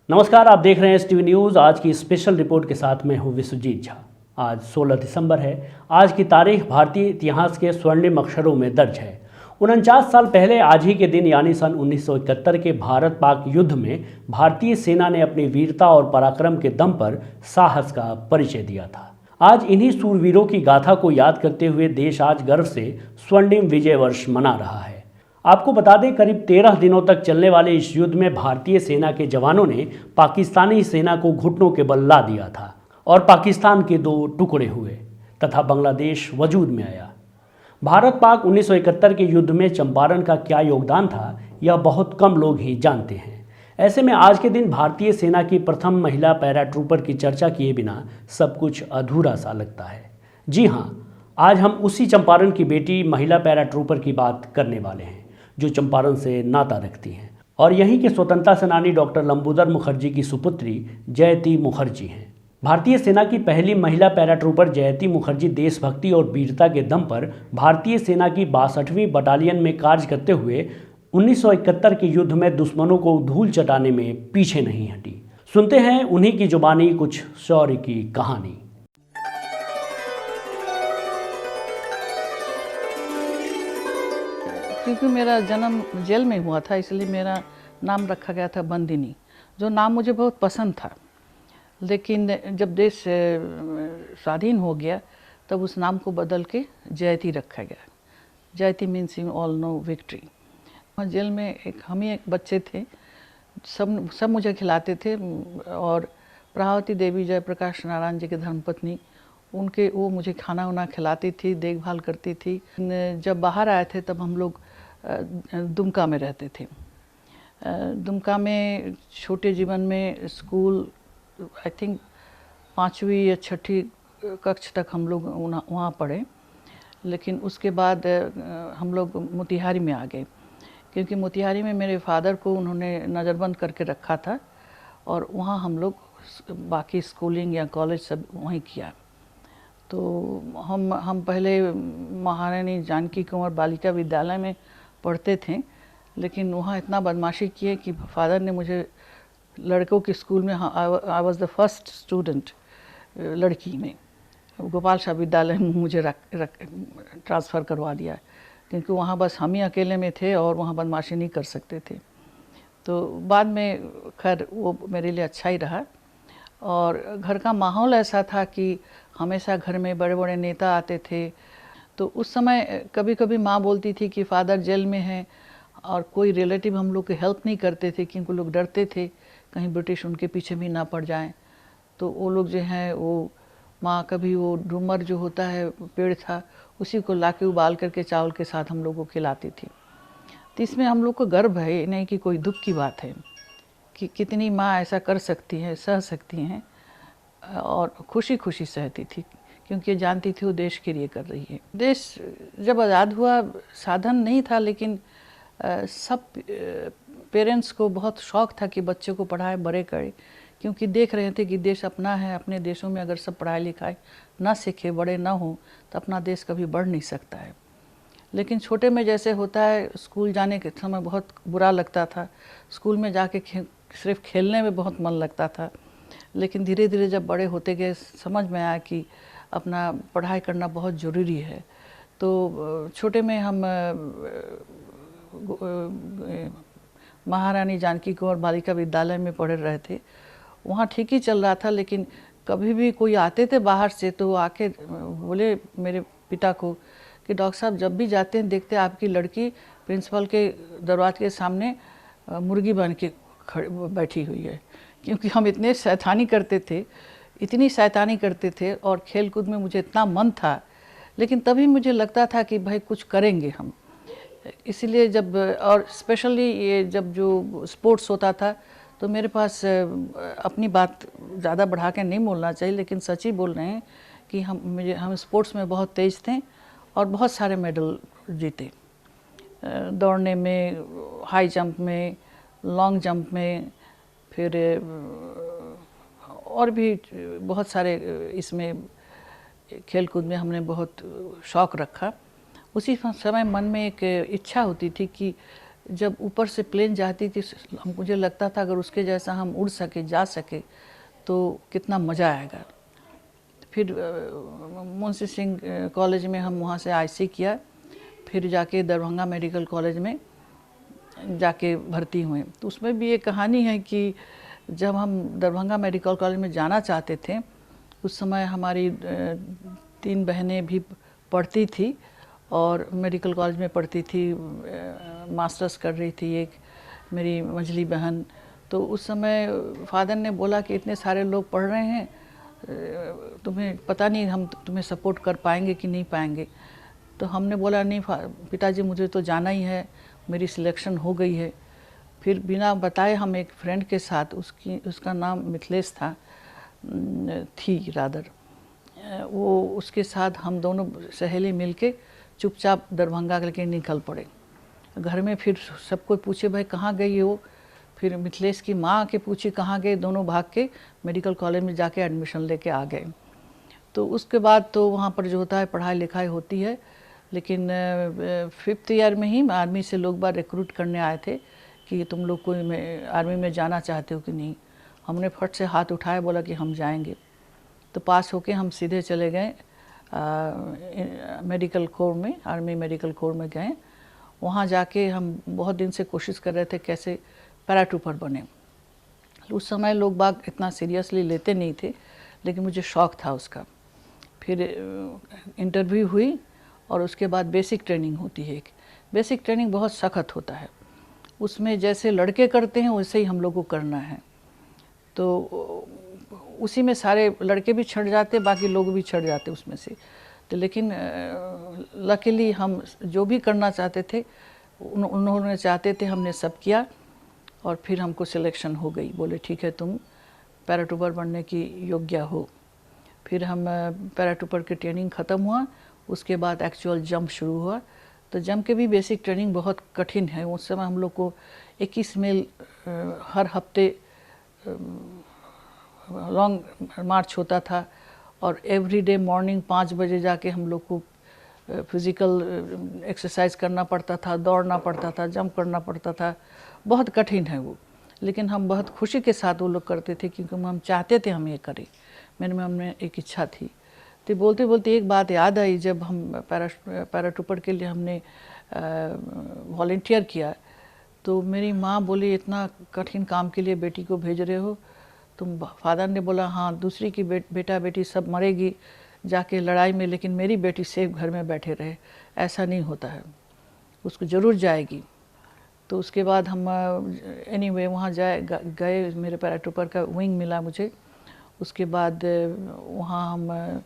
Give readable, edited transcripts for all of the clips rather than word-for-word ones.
नमस्कार, आप देख रहे हैं एसटीवी न्यूज़। आज की स्पेशल रिपोर्ट के साथ मैं हूं विश्वजीत झा। आज 16 दिसंबर है। आज की तारीख भारतीय इतिहास के स्वर्णिम अक्षरों में दर्ज है। 49 साल पहले आज ही के दिन यानी सन 1971 के भारत पाक युद्ध में भारतीय सेना ने अपनी वीरता और पराक्रम के दम पर साहस का परिचय दिया था। आज इन्हीं सूरवीरों की गाथा को याद करते हुए देश आज गर्व से स्वर्णिम विजय वर्ष मना रहा है। आपको बता दें, करीब 13 दिनों तक चलने वाले इस युद्ध में भारतीय सेना के जवानों ने पाकिस्तानी सेना को घुटनों के बल ला दिया था और पाकिस्तान के दो टुकड़े हुए तथा बांग्लादेश वजूद में आया। भारत पाक 1971 के युद्ध में चंपारण का क्या योगदान था, यह बहुत कम लोग ही जानते हैं। ऐसे में आज के दिन भारतीय सेना की प्रथम महिला पैराट्रूपर की चर्चा किए बिना सब कुछ अधूरा सा लगता है। जी हाँ, आज हम उसी चंपारण की बेटी महिला पैराट्रूपर की बात करने वाले हैं जो चंपारण से नाता रखती हैं और यहीं के स्वतंत्रता सेनानी डॉक्टर लंबोदर मुखर्जी की सुपुत्री जयती मुखर्जी हैं। भारतीय सेना की पहली महिला पैराट्रूपर जयती मुखर्जी देशभक्ति और वीरता के दम पर भारतीय सेना की 62वीं बटालियन में कार्य करते हुए 1971 के युद्ध में दुश्मनों को धूल चटाने में पीछे नहीं हटी। सुनते हैं उन्हीं की जुबानी कुछ शौर्य की कहानी। क्योंकि मेरा जन्म जेल में हुआ था, इसलिए मेरा नाम रखा गया था बंदिनी, जो नाम मुझे बहुत पसंद था। लेकिन जब देश स्वाधीन हो गया तब उस नाम को बदल के जयती रखा गया। जयती means you all know victory. Jail में हम ही एक बच्चे थे, सब मुझे खिलाते थे और प्रभावती देवी जयप्रकाश नारायण जी की धर्मपत्नी, वो मुझे खाना वाना खिलाती थी, देखभाल करती थी। जब बाहर आए थे तब हम लोग दुमका में रहते थे। दुमका में छोटे जीवन में स्कूल आई थिंक 5वीं या 6ठी कक्षा तक हम लोग वहाँ पढ़े। लेकिन उसके बाद हम लोग मोतिहारी में आ गए, क्योंकि मोतिहारी में मेरे फादर को उन्होंने नज़रबंद करके रखा था और वहाँ हम लोग बाकी स्कूलिंग या कॉलेज सब वहीं किया। तो हम पहले महारानी जानकी कुंवर बालिका विद्यालय में पढ़ते थे, लेकिन वहाँ इतना बदमाशी किए कि फादर ने मुझे लड़कों के स्कूल में, I was the first student लड़की में, गोपाल शाह विद्यालय में मुझे ट्रांसफ़र करवा दिया, क्योंकि वहाँ बस हम ही अकेले में थे और वहाँ बदमाशी नहीं कर सकते थे। तो बाद में खैर वो मेरे लिए अच्छा ही रहा। और घर का माहौल ऐसा था कि हमेशा घर में बड़े बड़े नेता आते थे। तो उस समय कभी कभी माँ बोलती थी कि फादर जेल में हैं और कोई रिलेटिव हम लोग की हेल्प नहीं करते थे, क्योंकि लोग डरते थे कहीं ब्रिटिश उनके पीछे भी ना पड़ जाएं। तो वो लोग जो हैं, वो माँ कभी वो डूमर जो होता है पेड़ था, उसी को लाके उबाल करके चावल के साथ हम लोग को खिलाती थी। तो इसमें हम लोग को गर्व है, नहीं कि कोई दुख की बात है कि कितनी माँ ऐसा कर सकती हैं, सह सकती हैं, और खुशी खुशी सहती थी, क्योंकि जानती थी वो देश के लिए कर रही है। देश जब आज़ाद हुआ साधन नहीं था, लेकिन सब पेरेंट्स को बहुत शौक़ था कि बच्चे को पढ़ाए बड़े करे, क्योंकि देख रहे थे कि देश अपना है। अपने देशों में अगर सब पढ़ाई लिखाई ना सीखे, बड़े ना हो, तो अपना देश कभी बढ़ नहीं सकता है। लेकिन छोटे में जैसे होता है, स्कूल जाने के समय बहुत बुरा लगता था, स्कूल में जाके सिर्फ खेलने में बहुत मन लगता था। लेकिन धीरे धीरे जब बड़े होते गए समझ में आया कि अपना पढ़ाई करना बहुत ज़रूरी है। तो छोटे में हम महारानी जानकी कुंवर बालिका विद्यालय में पढ़े रहे थे। वहाँ ठीक ही चल रहा था, लेकिन कभी भी कोई आते थे बाहर से तो आके बोले मेरे पिता को कि डॉक्टर साहब, जब भी जाते हैं देखते हैं आपकी लड़की प्रिंसिपल के दरवाजे के सामने मुर्गी बन के बैठी हुई है। क्योंकि हम इतने शैतानी करते थे, इतनी शैतानी करते थे, और खेल कूद में मुझे इतना मन था, लेकिन तभी मुझे लगता था कि भाई कुछ करेंगे हम। इसीलिए जब, और स्पेशली ये जब जो स्पोर्ट्स होता था, तो मेरे पास अपनी बात ज़्यादा बढ़ा के नहीं बोलना चाहिए, लेकिन सच ही बोल रहे हैं कि हम स्पोर्ट्स में बहुत तेज़ थे और बहुत सारे मेडल जीते। दौड़ने में, हाई जंप में, लॉन्ग जंप में, फिर और भी बहुत सारे इसमें खेल कूद में हमने बहुत शौक़ रखा। उसी समय मन में एक इच्छा होती थी कि जब ऊपर से प्लेन जाती थी, मुझे लगता था अगर उसके जैसा हम उड़ सके, जा सके तो कितना मज़ा आएगा। फिर मुंशी सिंह कॉलेज में हम वहाँ से आईसी किया, फिर जाके दरभंगा मेडिकल कॉलेज में जाके भर्ती हुए। तो उसमें भी एक कहानी है कि जब हम दरभंगा मेडिकल कॉलेज में जाना चाहते थे, उस समय हमारी 3 बहनें भी पढ़ती थी और मेडिकल कॉलेज में पढ़ती थी, मास्टर्स कर रही थी एक मेरी मंझली बहन। तो उस समय फादर ने बोला कि इतने सारे लोग पढ़ रहे हैं, तुम्हें पता नहीं हम तुम्हें सपोर्ट कर पाएंगे कि नहीं पाएंगे। तो हमने बोला नहीं पिताजी, मुझे तो जाना ही है, मेरी सिलेक्शन हो गई है। फिर बिना बताए हम एक फ्रेंड के साथ, उसका नाम मिथिलेश था, थी रादर, वो उसके साथ हम दोनों सहेली मिलके चुपचाप दरभंगा के निकल पड़े। घर में फिर सब कोई पूछे भाई कहाँ गई हो, फिर मिथिलेश की माँ के पूछी कहाँ गए, दोनों भाग के मेडिकल कॉलेज में जाके एडमिशन लेके आ गए। तो उसके बाद तो वहाँ पर जो होता है पढ़ाई लिखाई होती है, लेकिन 5th ईयर में ही आर्मी से लोग बार रिक्रूट करने आए थे कि तुम लोग कोई आर्मी में जाना चाहते हो कि नहीं। हमने फट से हाथ उठाया, बोला कि हम जाएंगे। तो पास होके हम सीधे चले गए मेडिकल कोर में, आर्मी मेडिकल कोर में गए। वहाँ जाके हम बहुत दिन से कोशिश कर रहे थे कैसे पैराट्रूपर बने। उस समय लोग बाग इतना सीरियसली लेते नहीं थे, लेकिन मुझे शौक़ था उसका। फिर इंटरव्यू हुई और उसके बाद बेसिक ट्रेनिंग होती है। एक बेसिक ट्रेनिंग बहुत सख्त होता है, उसमें जैसे लड़के करते हैं वैसे ही हम लोग को करना है। तो उसी में सारे लड़के भी छट जाते, बाकी लोग भी छट जाते उसमें से। तो लेकिन लकीली हम जो भी करना चाहते थे उन्होंने चाहते थे, हमने सब किया और फिर हमको सिलेक्शन हो गई। बोले ठीक है तुम पैराट्रूपर बनने की योग्य हो। फिर हम पैराट्रूपर की ट्रेनिंग ख़त्म हुआ, उसके बाद एक्चुअल जंप शुरू हुआ। तो जंप के भी बेसिक ट्रेनिंग बहुत कठिन है। उस समय हम लोग को 21 मील हर हफ्ते लॉन्ग मार्च होता था और एवरीडे मॉर्निंग 5 बजे जाके हम लोग को फिज़िकल एक्सरसाइज करना पड़ता था, दौड़ना पड़ता था, जंप करना पड़ता था। बहुत कठिन है वो, लेकिन हम बहुत खुशी के साथ वो लोग करते थे क्योंकि हम चाहते थे हम ये करें। मेरे मन में एक इच्छा थी। तो बोलते बोलते एक बात याद आई, जब हम पैराट्रूपर के लिए हमने वॉलंटियर किया तो मेरी माँ बोली इतना कठिन काम के लिए बेटी को भेज रहे हो तुम। फादर ने बोला हाँ, दूसरी की बेटा बेटी सब मरेगी जाके लड़ाई में, लेकिन मेरी बेटी सेफ घर में बैठे रहे, ऐसा नहीं होता है, उसको ज़रूर जाएगी। तो उसके बाद हम एनीवे वहाँ गए, मेरे पैराट्रूपर का विंग मिला मुझे। उसके बाद वहाँ हम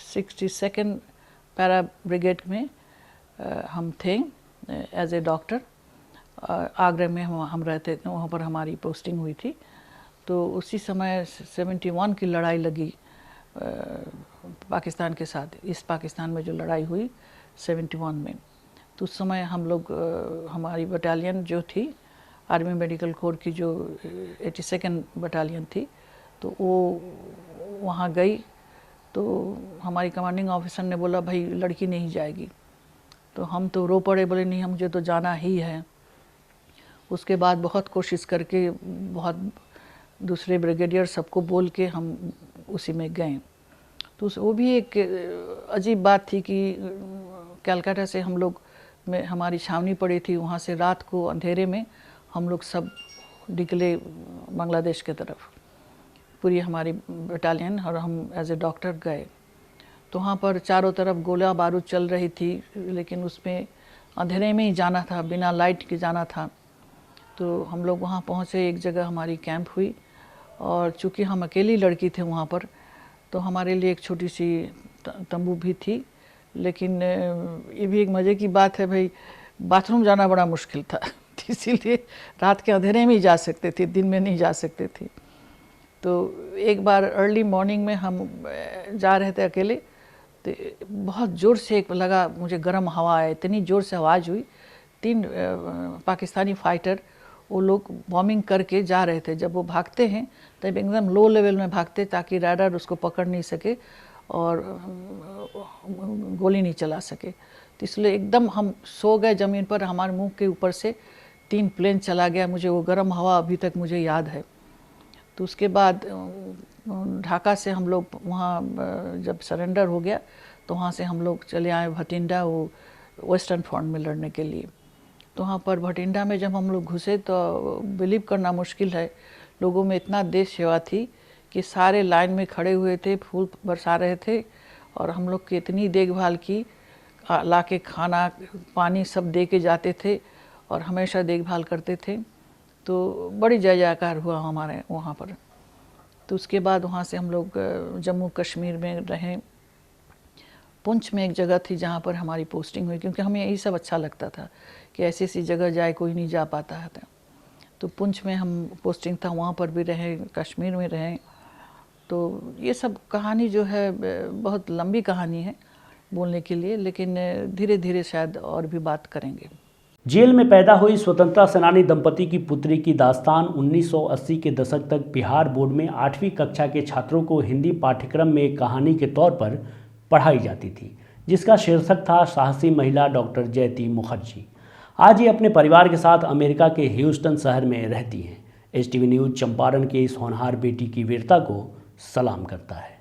62nd पैरा ब्रिगेड में हम थे एज ए डॉक्टर। आगरा में हम रहते थे, वहाँ पर हमारी पोस्टिंग हुई थी। तो उसी समय 71 की लड़ाई लगी पाकिस्तान के साथ, ईस्ट पाकिस्तान में जो लड़ाई हुई 71 में। तो उस समय हम लोग हमारी बटालियन जो थी आर्मी मेडिकल कोर की, जो 82nd बटालियन थी, तो वो वहाँ गई। तो हमारी कमांडिंग ऑफिसर ने बोला भाई लड़की नहीं जाएगी। तो हम तो रो पड़े, बोले नहीं मुझे तो जाना ही है। उसके बाद बहुत कोशिश करके, बहुत दूसरे ब्रिगेडियर सबको बोल के हम उसी में गए। तो वो भी एक अजीब बात थी कि कलकत्ता से हम लोग में हमारी छावनी पड़ी थी, वहाँ से रात को अंधेरे में हम लोग सब निकले बांग्लादेश के तरफ, पूरी हमारी बटालियन, और हम एज ए डॉक्टर गए। तो वहाँ पर चारों तरफ गोला बारूद चल रही थी, लेकिन उसमें अंधेरे में ही जाना था, बिना लाइट के जाना था। तो हम लोग वहाँ पहुँचे, एक जगह हमारी कैंप हुई, और चूँकि हम अकेली लड़की थे वहाँ पर, तो हमारे लिए एक छोटी सी तंबू भी थी। लेकिन ये भी एक मज़े की बात है भाई, बाथरूम जाना बड़ा मुश्किल था इसीलिए रात के अंधेरे में ही जा सकते थे, दिन में नहीं जा सकते थे। तो एक बार अर्ली मॉर्निंग में हम जा रहे थे अकेले, तो बहुत ज़ोर से एक लगा मुझे गर्म हवा है, इतनी ज़ोर से आवाज़ हुई। 3 पाकिस्तानी फाइटर वो लोग बॉम्बिंग करके जा रहे थे। जब वो भागते हैं तब एकदम लो लेवल में भागते ताकि राडार उसको पकड़ नहीं सके और गोली नहीं चला सके। तो इसलिए एकदम हम सो गए ज़मीन पर, हमारे मुंह के ऊपर से 3 प्लेन चला गया। मुझे वो गर्म हवा अभी तक मुझे याद है। तो उसके बाद ढाका से हम लोग वहाँ जब सरेंडर हो गया तो वहाँ से हम लोग चले आए भटिंडा, वो वेस्टर्न फ्रंट में लड़ने के लिए। तो वहाँ पर भटिंडा में जब हम लोग घुसे तो बिलीव करना मुश्किल है, लोगों में इतना देश सेवा थी कि सारे लाइन में खड़े हुए थे, फूल बरसा रहे थे और हम लोग की इतनी देखभाल की, ला के खाना पानी सब दे के जाते थे और हमेशा देखभाल करते थे। तो बड़ी जय जयकार हुआ हमारे वहाँ पर। तो उसके बाद वहाँ से हम लोग जम्मू कश्मीर में रहे। पुंछ में एक जगह थी जहाँ पर हमारी पोस्टिंग हुई, क्योंकि हमें यही सब अच्छा लगता था कि ऐसी ऐसी जगह जाए, कोई नहीं जा पाता है। तो पुंछ में हम पोस्टिंग था, वहाँ पर भी रहे, कश्मीर में रहे। तो ये सब कहानी जो है बहुत लंबी कहानी है बोलने के लिए, लेकिन धीरे धीरे शायद और भी बात करेंगे। जेल में पैदा हुई स्वतंत्रता सेनानी दंपति की पुत्री की दास्तान 1980 के दशक तक बिहार बोर्ड में 8वीं कक्षा के छात्रों को हिंदी पाठ्यक्रम में एक कहानी के तौर पर पढ़ाई जाती थी, जिसका शीर्षक था साहसी महिला डॉक्टर जयती मुखर्जी। आज ये अपने परिवार के साथ अमेरिका के ह्यूस्टन शहर में रहती हैं। HTV न्यूज़ चंपारण के इस होनहार बेटी की वीरता को सलाम करता है।